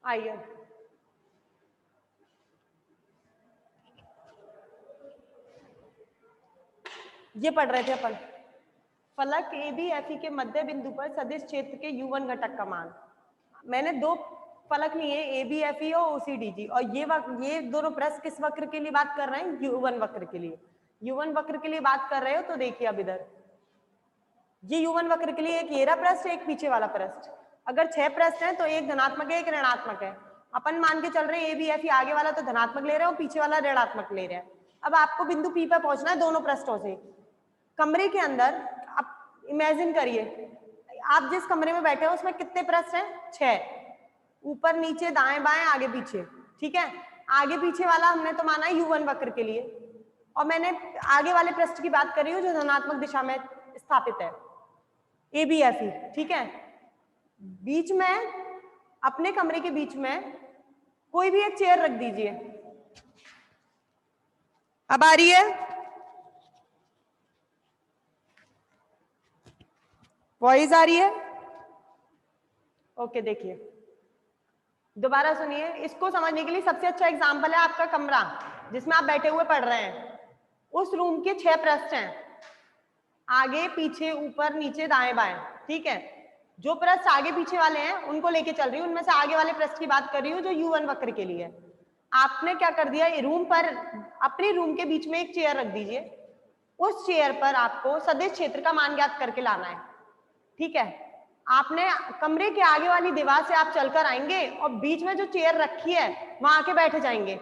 आइए ये पढ़ रहे थे अपन, फलक ए बी एफ ई के मध्य बिंदु पर सदिश क्षेत्र के U1 घटक का मान। मैंने दो फलक लिए ए बी एफ ई और OCDG, और ये दोनों पृष्ठ किस वक्र के लिए बात कर रहे हैं? U1 वक्र के लिए। U1 वक्र के लिए बात कर रहे हो तो देखिए अब इधर ये U1 वक्र के लिए एक ये रहा पृष्ठ, एक पीछे वाला पृष्ठ। अगर 6 पृष्ठ है तो एक धनात्मक है एक ऋणात्मक है। अपन मान के चल रहे हैं ए बी एफ ई आगे वाला तो धनात्मक ले रहे हैं और पीछे वाला ऋणात्मक ले रहे हैं। अब आपको बिंदु P पर पहुंचना है दोनों पृष्ठों से। कमरे के अंदर आप इमेजिन करिए, आप जिस कमरे में बैठे हो उसमें कितने पृष्ठ हैं? 6, ऊपर नीचे दाएं बाएं आगे पीछे, ठीक है। आगे पीछे वाला हमने तो माना है U1 वक्र के लिए, और मैंने आगे वाले पृष्ठ की बात कर रही हूँ जो धनात्मक दिशा में स्थापित है, ABFE, ठीक है। बीच में, अपने कमरे के बीच में कोई भी एक चेयर रख दीजिए। अब आ रही है वॉइस? आ रही है? ओके, देखिए दोबारा सुनिए। इसको समझने के लिए सबसे अच्छा एग्जाम्पल है आपका कमरा जिसमें आप बैठे हुए पढ़ रहे हैं। उस रूम के 6 पृष्ठ हैं, आगे पीछे ऊपर नीचे दाएं बाएं, ठीक है। जो पृष्ठ आगे पीछे वाले हैं उनको लेके चल रही हूँ, उनमें से आगे वाले पृष्ठ की बात कर रही हूँ जो U1 वक्र के लिए। आपने क्या कर दिया, रूम पर, अपने रूम के बीच में एक चेयर रख दीजिए। उस चेयर पर आपको सदिश क्षेत्र का मान ज्ञात करके लाना है, ठीक है। आपने कमरे के आगे वाली दीवार से आप चलकर आएंगे और बीच में जो चेयर रखी है वहां आके बैठ जाएंगे।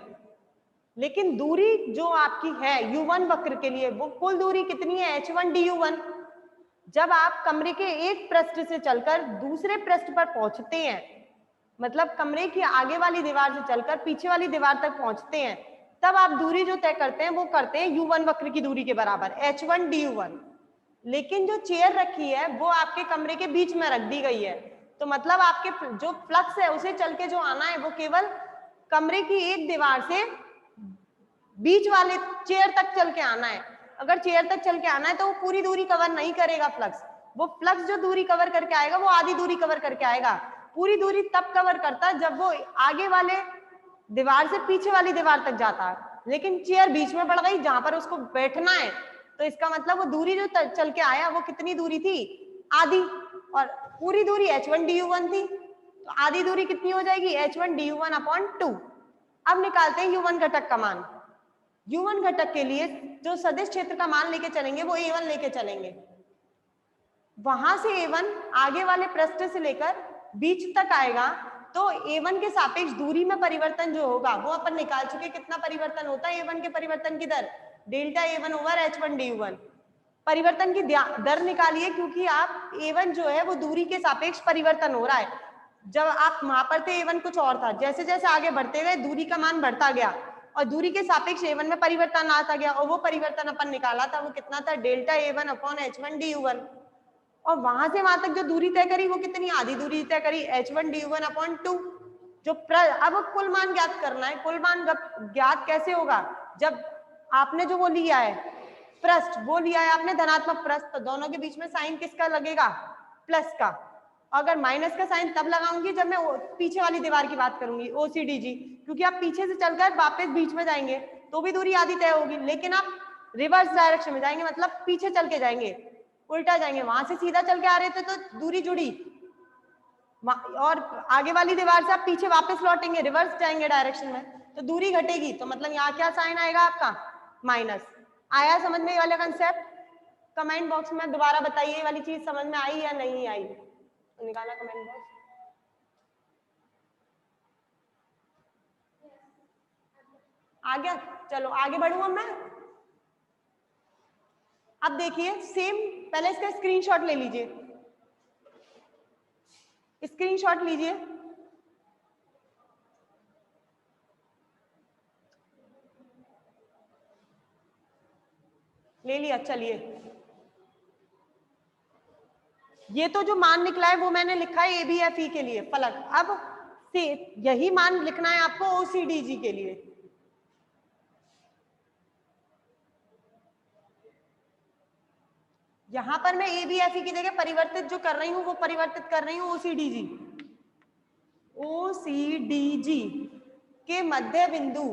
लेकिन दूरी जो आपकी है U1 वक्र के लिए, वो कुल दूरी कितनी है? H1 DU1। जब आप कमरे के एक पृष्ठ से चलकर दूसरे पृष्ठ पर पहुंचते हैं, मतलब कमरे की आगे वाली दीवार से चलकर पीछे वाली दीवार तक पहुंचते हैं, तब आप दूरी जो तय करते हैं वो करते हैं U1 वक्र की दूरी के बराबर, H1 DU1। लेकिन जो चेयर रखी है वो आपके कमरे के बीच में रख दी गई है, तो मतलब आपके जो फ्लक्स है उसे चल के जो आना है वो केवल कमरे की एक दीवार से बीच वाले चेयर तक चल के आना है। अगर चेयर तक चल के आना है तो वो पूरी दूरी कवर नहीं करेगा फ्लक्स। वो फ्लक्स जो दूरी कवर करके आएगा वो आधी दूरी कवर करके आएगा। पूरी दूरी तब कवर करता है जब वो आगे वाले दीवार से पीछे वाली दीवार तक जाता है। लेकिन चेयर बीच में पड़ गई जहां पर उसको बैठना है, तो इसका मतलब वो दूरी जो चल के आया वो कितनी दूरी थी? आधी। और पूरी दूरी H1 DU1 थी, तो आधी दूरी कितनी हो जाएगी? H1 DU1/2। अब निकालते हैं U1 घटक का मान। U1 घटक के लिए जो सदिश क्षेत्र का मान लेके चलेंगे वो A1 लेके चलेंगे। वहां से A1 आगे वाले पृष्ठ से लेकर बीच तक आएगा, तो A1 के सापेक्ष दूरी में परिवर्तन जो होगा वो अपन निकाल चुके। कितना परिवर्तन होता है A1 के परिवर्तन की दर? Delta A1/H1 DU1। परिवर्तन की दर निकालिए, क्योंकि आप A1 जो है वो दूरी के सापेक्ष परिवर्तन हो रहा है। जब आप वहां पर थे A1 कुछ और था, जैसे जैसे आगे बढ़ते गए दूरी का मान बढ़ता गया और दूरी के सापेक्ष A1 में परिवर्तन आता गया, और वो परिवर्तन अपन निकाला था वो कितना था? Delta A1/H1 DU1। और वहां से वहां तक जो दूरी तय करी वो कितनी? आधी दूरी तय करी, H1 DU1/2। जो अब कुल मान ज्ञात करना है। कुल मान ज्ञात कैसे होगा? जब आपने जो वो लिया है पृष्ठ, वो लिया है आपने धनात्मक पृष्ठ, तो दोनों के बीच में साइन किसका लगेगा? प्लस का। अगर माइनस का साइन तब लगाऊंगी जब मैं पीछे वाली दीवार की बात करूंगी, OCDG, क्योंकि आप पीछे से चलकर वापस बीच में जाएंगे तो भी दूरी आधी तय होगी। लेकिन आप रिवर्स डायरेक्शन में जाएंगे, मतलब पीछे चल के जाएंगे, उल्टा जाएंगे। वहां से सीधा चल के आ रहे थे तो दूरी जुड़ी, और आगे वाली दीवार से आप पीछे वापस लौटेंगे, रिवर्स जाएंगे डायरेक्शन में, तो दूरी घटेगी। तो मतलब यहाँ क्या साइन आएगा आपका? माइनस। आया समझ में ये वाला कंसेप्ट? कमेंट बॉक्स में दोबारा बताइए ये वाली चीज समझ में आई या नहीं आई। तो निकाला कमेंट बॉक्स। आ गया? चलो आगे बढ़ूं अब मैं। अब देखिए सेम, पहले इसका स्क्रीनशॉट ले लीजिए, स्क्रीनशॉट लीजिए। ले लिया? चलिए, ये तो जो मान निकला है वो मैंने लिखा है ABFE के लिए फलक। अब से यही मान लिखना है आपको OCDG के लिए। यहां पर मैं ABFE की जगह परिवर्तित जो कर रही हूं वो परिवर्तित कर रही हूं OCDG। OCDG के मध्य बिंदु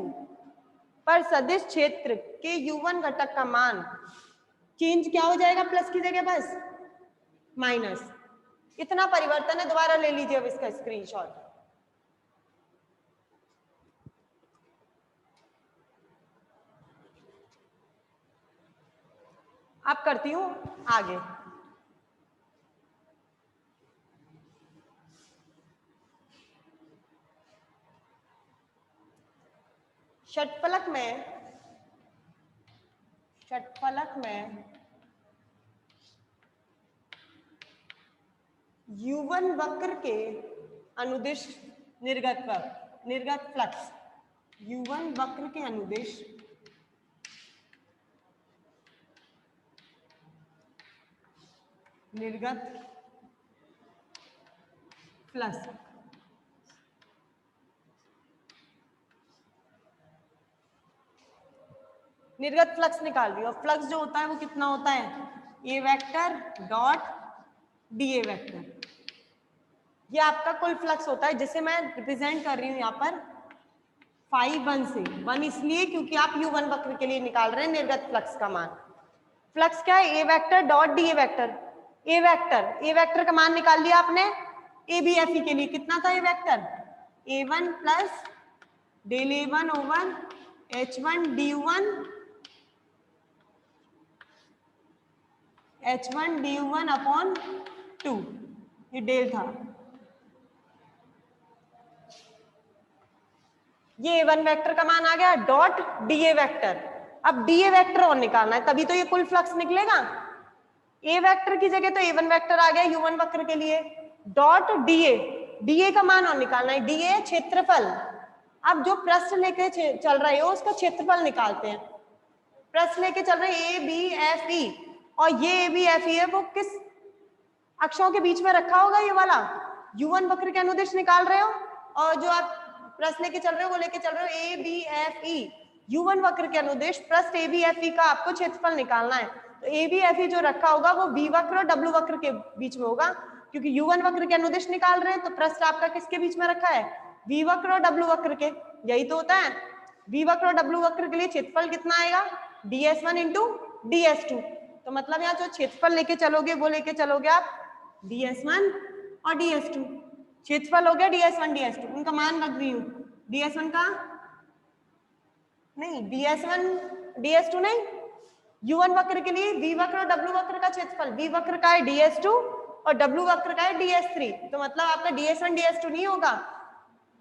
पर सदिश क्षेत्र के U1 घटक का मान चेंज क्या हो जाएगा, प्लस की जगह बस माइनस। इतना परिवर्तन है, दोबारा ले लीजिए अब इसका स्क्रीनशॉट। अब करती हूं आगे। षटफलक में U1 वक्र के अनुदिश निर्गत फ्लक्स, U1 वक्र के अनुदिश निर्गत फ्लक्स निर्गत फ्लक्स निकाल रही हूँ। फ्लक्स जो होता है वो कितना होता है, A vector dot D A vector. ये आपका कुल फ्लक्स होता है जिसे मैं रिप्रेजेंट कर रही हूँ यहाँ पर फाई 1 से। 1 इसलिए क्योंकि आप U1 वक्र के लिए निकाल रहे हैं निर्गत फ्लक्स का मान। फ्लक्स क्या है, A vector dot D A vector. A vector का मान निकाल लिया आपने। ए बी एफ ई के लिए कितना था A vector, A1 plus del A1 over H1 DU1 H1 DU1 upon 2, ये डेल था। ये A1 वेक्टर का मान आ गया डॉट DA वेक्टर। अब DA वेक्टर और निकालना है, तभी तो ये कुल फ्लक्स निकलेगा। A वेक्टर की जगह तो A1 वेक्टर आ गया U1 वक्र के लिए, डॉट DA का मान और निकालना है। DA क्षेत्रफल। अब जो पृष्ठ लेके चल रहे हो उसका क्षेत्रफल निकालते हैं। पृष्ठ लेके चल रहे ABFE, और ये ABFE है वो किस अक्षों के बीच में रखा होगा, ये वाला U1 वक्र के अनुदिश निकाल रहे हो, और जो आप पृष्ठ लेके चल रहे हो वो लेके चल रहे हो ABFE, U1 वक्र के अनुदिश पृष्ठ ABFE का आपको क्षेत्रफल निकालना है। तो ABFE जो रखा होगा वो V वक्र और W वक्र के बीच में होगा, क्योंकि U1 वक्र के अनुदिश निकाल रहे हैं तो पृष्ठ आपका किसके बीच में रखा है, V वक्र और W वक्र के। यही तो होता है। V वक्र और W वक्र के लिए क्षेत्रफल कितना आएगा, DS1 इंटू DS2। तो मतलब यहाँ जो क्षेत्रफल लेके चलोगे वो लेके चलोगे आप DS1 और DS2। क्षेत्रफल हो गया DS1 DS2, उनका मान रख दी हूँ। DS1 का नहीं, DS1 DS2 नहीं, U1 वक्र के लिए V वक्र और W वक्र का क्षेत्रफल, V वक्र का है DS2 और W वक्र का है DS3। तो मतलब आपका DS1 DS2 नहीं होगा।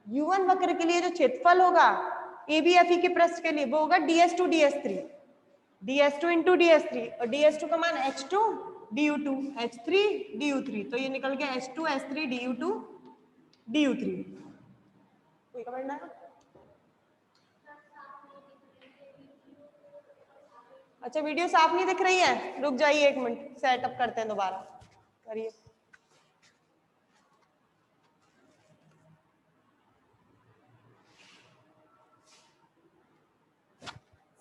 U1 वक्र के लिए जो क्षेत्रफल होगा ABFE के पृष्ठ के लिए वो होगा DS2 DS3, DS2 into DS3, और DS2 का मान H2 DU2 H3 DU3। तो ये निकल गया H2 H3 DU2 DU3। कोई कमेंट ना? अच्छा, वीडियो साफ नहीं दिख रही है, रुक जाइए 1 मिनट, सेटअप करते हैं दोबारा, करिए।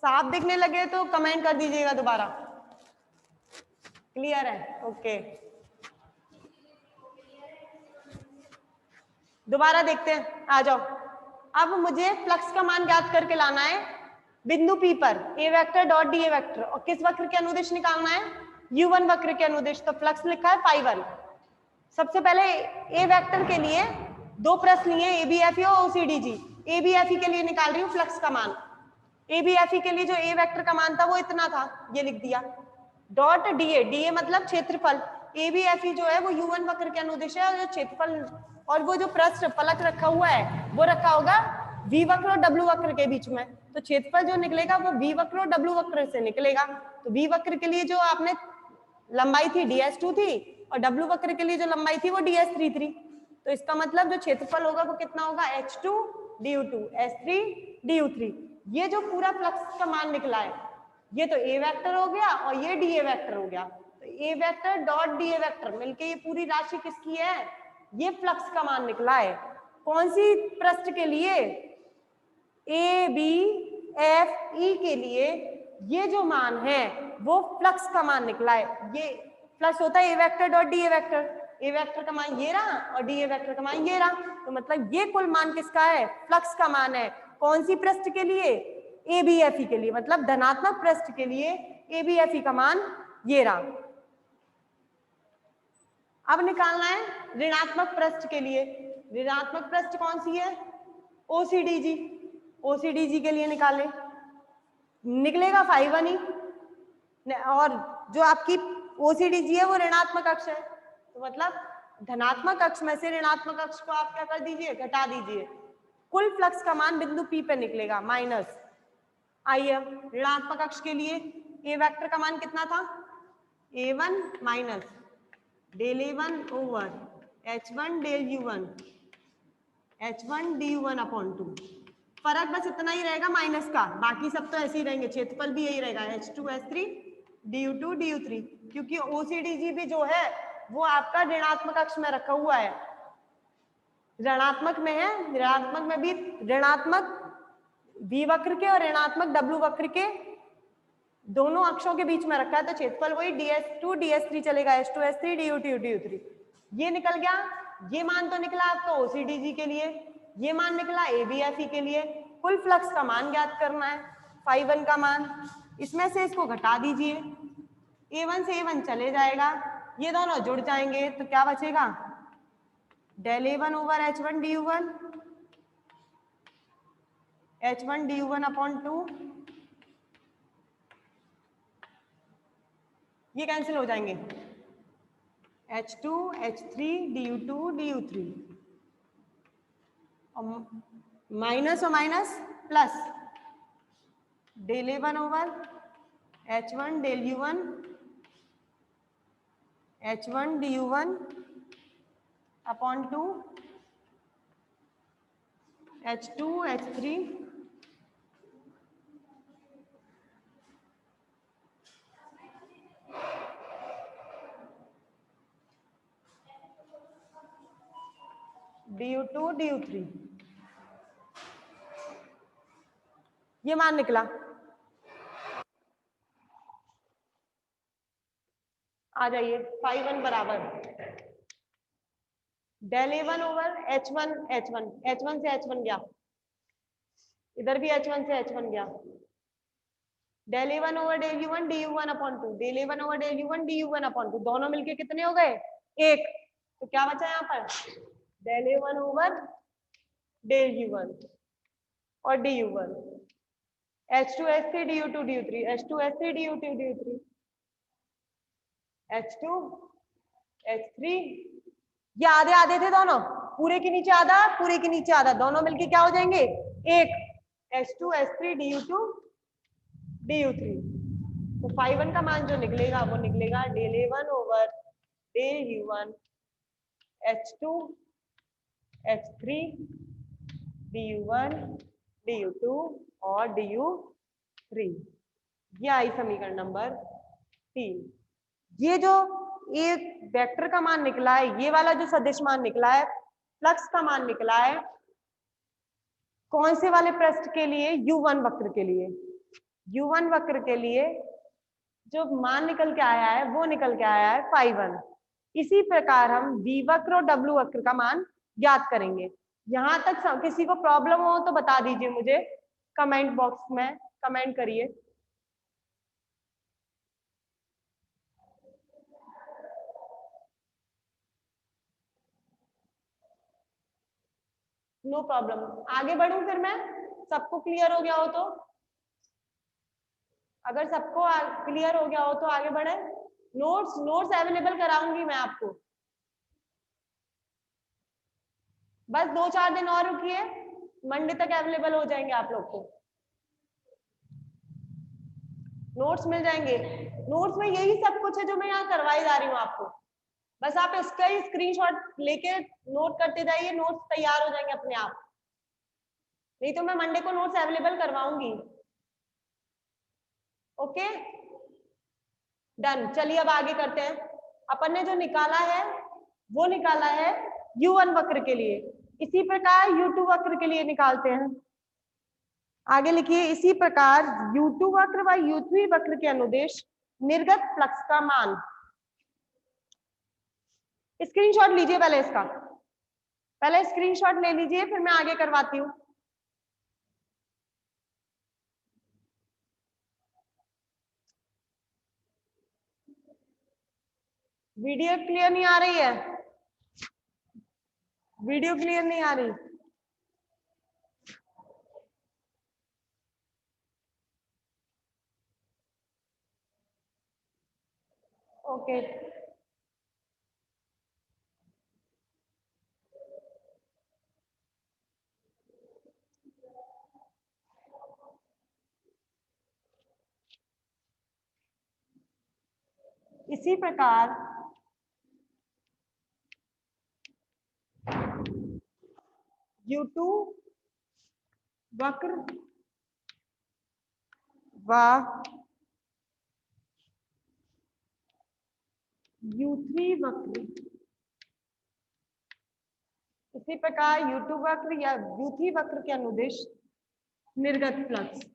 साफ दिखने लगे तो कमेंट कर दीजिएगा दोबारा। क्लियर है? ओके, दोबारा देखते हैं, आ जाओ। अब मुझे फ्लक्स का मान ज्ञात करके लाना है बिंदु P पर A vector dot DA vector, और किस वक्र के अनुदिश निकालना है, U1 वक्र के अनुदिश। तो फ्लक्स लिखा है फाई 1। सबसे पहले A वेक्टर के लिए दो पृष्ठ लिए ABFE और OCDG। ABFE के लिए निकाल रही हूँ फ्लक्स का मान। ABFE के लिए जो A वेक्टर का मान था वो इतना था, ये लिख दिया, डॉट DA मतलब क्षेत्रफल। ABFE जो है वो U1 वक्र के अनुदिश है, और जो क्षेत्रफल और वो जो पृष्ठ फलक रखा हुआ है वो रखा होगा V वक्र और W वक्र के बीच में। तो क्षेत्रफल जो निकलेगा वो V वक्र और W वक्र से निकलेगा। तो V वक्र के लिए जो आपने लंबाई थी DS2 थी, और W वक्र के लिए जो लंबाई थी वो DS3 थी। तो इसका मतलब जो क्षेत्रफल होगा वो कितना होगा, H2 DU2 H3 DU3। ये जो पूरा फ्लक्स का मान निकला है ये तो A वेक्टर हो गया और ये DA वेक्टर हो गया। तो A vector dot DA vector मिलके ये पूरी राशि किसकी है, ये फ्लक्स का मान निकला है। कौन सी पृष्ठ के लिए, ABFE के लिए ये जो मान है वो फ्लक्स का मान निकला है। ये फ्लक्स होता है A vector dot DA vector. A vector का मान ये रहा और डी ए वेक्टर का मान ये रहा, तो मतलब ये कुल मान किसका है, फ्लक्स का मान है। कौन सी पृष्ठ के लिए, ए बी एफ ई के लिए, मतलब धनात्मक पृष्ठ के लिए ए बी एफ ई का मान ये रहा। अब निकालना है ऋणात्मक पृष्ठ के लिए। ऋणात्मक पृष्ठ कौन सी है, ओसीडीजी। ओसीडीजी के लिए निकाले, निकलेगा 5 ही, और जो आपकी ओसीडीजी है वो ऋणात्मक अक्ष है, तो मतलब धनात्मक अक्ष में से ऋणात्मक अक्ष को आप क्या कर दीजिए, घटा दीजिए। कुल फ्लक्स का मान बिंदु पी पे निकलेगा माइनस। आइए ऋणात्मक अक्ष के लिए ए वेक्टर का मान कितना था, a1 minus del a1 over h1 del u1 h1 du1 upon 2। फर्क बस इतना ही रहेगा माइनस का, बाकी सब तो ऐसे ही रहेंगे, क्षेत्रफल भी यही रहेगा h2 h3 du2 du3, क्योंकि ओसीडीजी भी जो है वो आपका ऋणात्मक अक्ष में रखा हुआ है, ऋणात्मक में है। ऋणात्मक में भी ऋणात्मक v वक्र के और ऋणात्मक w वक्र के दोनों अक्षों के बीच में रखा है, तो क्षेत्रफल वही ds2 ds3 चलेगा, h2 h3 du2 du3। ये निकल गया, ये मान तो निकला आपका ओसीडीजी के लिए, ये मान निकला एबीएफई के लिए। कुल फ्लक्स का मान ज्ञात करना है, phi1 का मान, इसमें से इसको घटा दीजिए, a1 से a1 चले जाएगा, ये दोनों जुड़ जाएंगे, तो क्या बचेगा, del a1 over h1 du1 h1 du1 upon 2, ये कैंसिल हो जाएंगे, h2 h3 du2 du3, और माइनस और minus plus, del a1 over h1 del u1 h1 du1 upon 2 h2 h3 du2 du3, ये मान निकला। आ जाइए, phi1 बराबर del a1 over h1 h1 h1 से h1 गया, इधर भी h1 से h1 गया, del a1 over del u1 du1 upon 2, del a1 over del u1 du1 upon 2, दोनों मिलके कितने हो गए, 1, तो क्या बचा यहाँ पर, del a1 over del u1 और du1 h2 h3 du2 du3 h2 h3 du2 du3 h2 h3, ये आधे आधे थे दोनों, पूरे के नीचे आधा पूरे के नीचे आधा, दोनों मिलके क्या हो जाएंगे, 1, h2 h3 du2 du3। तो phi1 का मान जो निकलेगा वो निकलेगा del a1 over del u1 h2 h3 du1 du2 और du3। ये आई समीकरण नंबर 3। ये जो एक वेक्टर का मान निकला है, ये वाला जो सदिश मान निकला है, फ्लक्स का मान निकला है, कौन से वाले पृष्ठ के लिए, u1 वक्र के लिए। u1 वक्र के लिए जो मान निकल के आया है वो निकल के आया है phi1। इसी प्रकार हम v वक्र और w वक्र का मान ज्ञात करेंगे। यहां तक किसी को प्रॉब्लम हो तो बता दीजिए मुझे, कमेंट बॉक्स में कमेंट करिए। नो प्रॉब्लम, आगे बढ़ूं फिर मैं, सबको क्लियर हो गया हो तो, अगर सबको क्लियर हो गया हो तो आगे बढ़े। नोट्स अवेलेबल कराऊंगी मैं आपको, बस 2-4 दिन और रुकिए, मंडे तक अवेलेबल हो जाएंगे आप लोग को, नोट्स मिल जाएंगे। नोट्स में यही सब कुछ है जो मैं यहाँ करवाई जा रही हूँ आपको, बस आप इसका ही स्क्रीनशॉट लेके नोट करते जाइए, नोट्स तैयार हो जाएंगे अपने आप, नहीं तो मैं मंडे को नोट्स अवेलेबल करवाऊंगी। ओके डन, चलिए अब आगे करते हैं। अपन ने जो निकाला है वो निकाला है u1 वक्र के लिए, इसी प्रकार u2 वक्र के लिए निकालते हैं। आगे लिखिए, इसी प्रकार u2 वक्र व u3 वक्र के अनुदेश निर्गत फ्लक्स का मान। स्क्रीनशॉट लीजिए पहले इसका, पहले स्क्रीनशॉट ले लीजिए, फिर मैं आगे करवाती हूँ। वीडियो क्लियर नहीं आ रही है, वीडियो क्लियर नहीं आ रही। ओके इसी प्रकार U2 वक्र व U3 वक्र, इसी प्रकार U2 वक्र या U3 वक्र के अनुदिश निर्गत फ्लक्स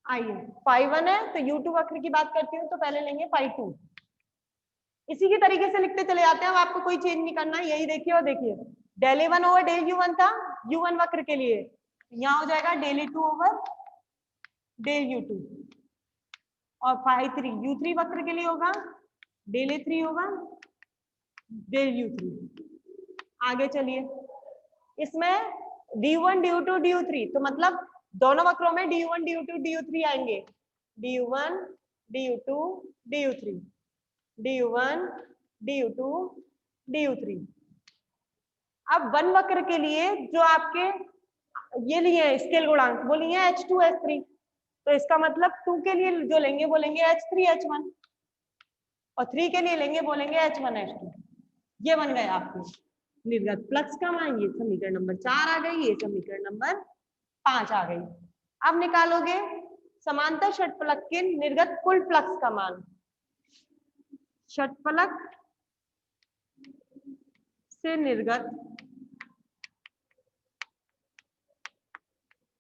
आइए φ1 है तो U2 वक्र की बात करती हूँ तो पहले लेंगे φ2। इसी के तरीके से लिखते चले जाते हैं, अब आपको कोई चेंज नहीं करना, यही देखिए और देखिए। Del A1 over del U1 था U1 वक्र के लिए, यहाँ हो जाएगा del A2 over del U2, और φ3 U3 वक्र के लिए होगा del A3 over del U3। आगे चलिए, इसमें du1 du2 du3, तो मतलब दोनों वक्रों में du1 du2 du3 आएंगे, du1 du2 du3 du1 du2 du3। अब वन वक्र के लिए जो आपके ये लिए हैं स्केल गुणांक, वो लिए हैं H2 H3, तो इसका मतलब 2 के लिए जो लेंगे वो लेंगे H3 H1, और 3 के लिए लेंगे वो लेंगे H1 H2। ये बन गए आपके निर्गत फ्लक्स का मान। ये समीकरण नंबर 4 आ गई, ये समीकरण नंबर 5 आ गई। अब निकालोगे समांतर षटफलक के निर्गत कुल फ्लक्स का मान। षटफलक से निर्गत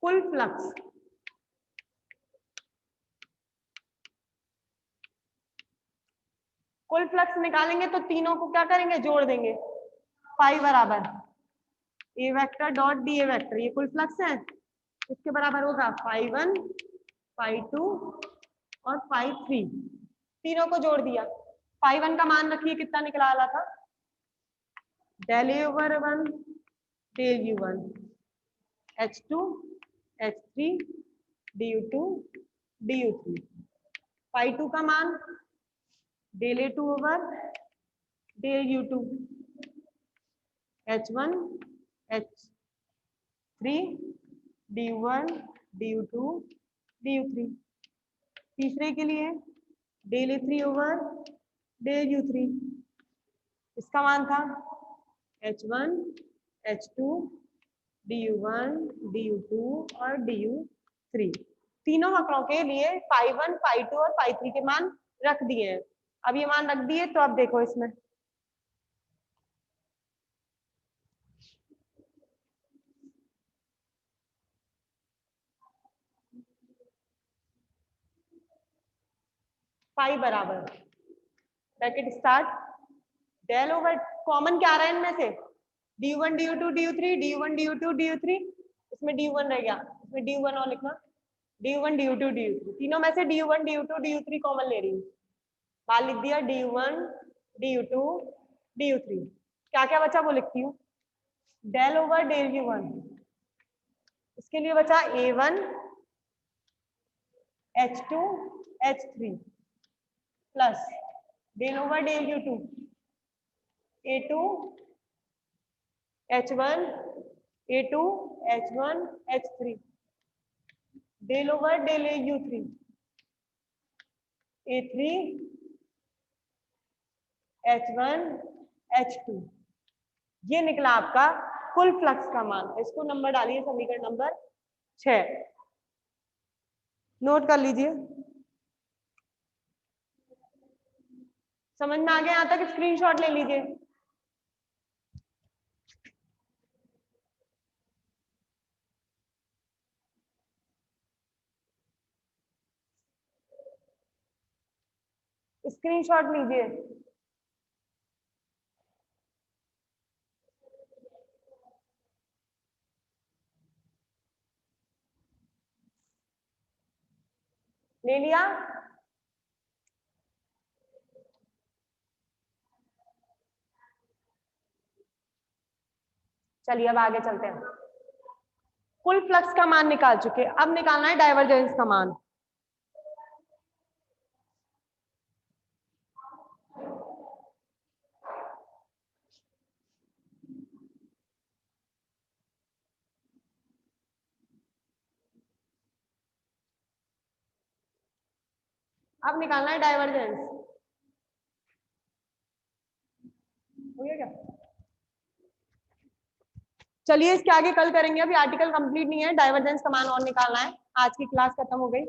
कुल फ्लक्स, कुल फ्लक्स निकालेंगे तो तीनों को क्या करेंगे, जोड़ देंगे। फाई बराबर A vector dot D A vector, ये कुल फ्लक्स है, इसके बराबर होगा φ1 φ2 और φ3, तीनों को जोड़ दिया। φ1 का मान रखिए कितना निकला आला था, del A over 1 del U1 H2 H3 du2 du3। φ2 का मान del A2 over del U2 H1 H3 du1 du2 du3। तीसरे के लिए del A3 over del U3, इसका मान था H1 H2 du1 du2 और du3। तीनों वक्रों के लिए φ1 φ2 और φ3 के मान रख दिए हैं। अब ये मान रख दिए तो अब देखो इसमें फाई बराबर bracket start del over, common क्या आ रहा है इनमें से, du1 du2 du3 du1 du2 du3, इसमें du1 रह गया, इसमें du1 और लिखना du1 du2 du3, तीनों में से du1 du2 du3 कॉमन ले रही हूँ, बाहर लिख दिया du1 du2 du3। क्या क्या बचा वो लिखती हूँ, डेल ओवर डेल U1, इसके लिए बचा A1 H2 H3 plus del over del U2 A2 H1 A2 H1 H3 del over del U3 A3 H1 H2। ये निकला आपका कुल फ्लक्स का मान। इसको नंबर डालिए समीकरण नंबर 6, नोट कर लीजिए। समझ में आ गया यहाँ तक, स्क्रीनशॉट ले लीजिए। स्क्रीनशॉट लीजिए। ले लिया? चलिए अब आगे चलते हैं। कुल फ्लक्स का मान निकाल चुके, अब निकालना है डाइवर्जेंस का मान। अब निकालना है डाइवर्जेंस। हो गया क्या? चलिए इसके आगे कल करेंगे, अभी आर्टिकल कंप्लीट नहीं है, डाइवर्जेंस का मान और निकालना है। आज की क्लास खत्म हो गई।